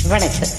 வணக்கம்.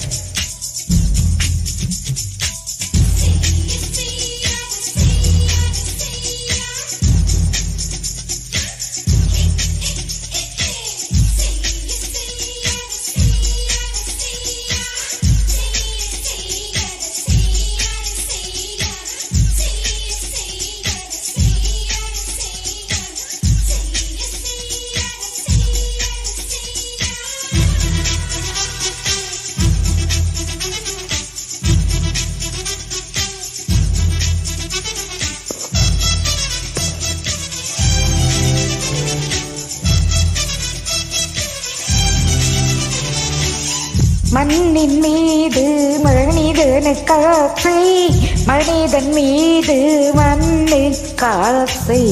மண்ணின் மீது மனிதனுக்கு ஆசை, மனிதன் மீது மண்ணுக்கு ஆசை.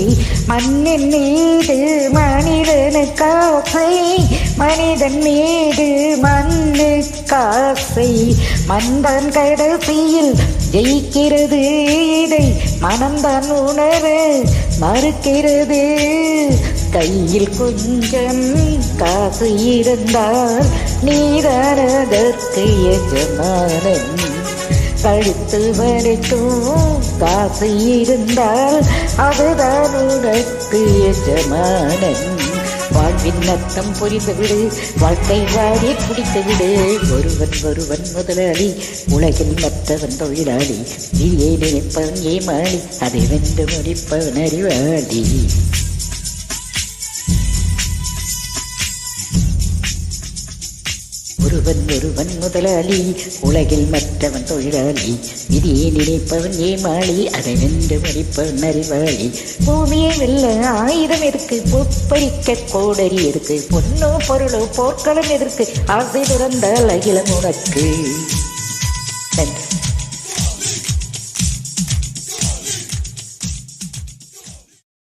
மண்ணின் மீது மனிதனுக்கு ஆசை, மனிதன் மீது மண்ணுக்கு ஆசை. மண்தான் கடைசியில் ஜெயிக்கிறது, இதை மனம்தான் உணர மறுக்கிறது. கையில் கொஞ்சம் காசு இருந்தால் நீதான் அதற்கு எஜமானன். கழுத்து வரைக்கும் காசு இருந்தால் அதுதான் உனக்கு எஜமானன். வாழ்வின் அர்த்தம் புரிந்துவிடு, வாழ்க்கை வாரி குடித்துவிடு. ஒருவன் முதலாளி, உலகில் மற்றவன் தொழிலாளி. நீயே நினைப்பவன் ஏமாளி, அதை வென்று முடிப்பவன் அறிவாளி. ஒருவன் முதலாளி, உலகில் மற்றவன் தொழிலாளி. விதியை நினைப்பவன் ஏமாளி, அதை வென்று முடிப்பவன் அறிவாளி. பூமியை வெல்ல ஆயுதம் இருக்கு, பொப்பரிக்க கோடரி இருக்கு. பொன்னோ பொருளோ போர்க்களம் எதற்கு, ஆசை துறந்தால் அகிலம் உனக்கு. நன்றி.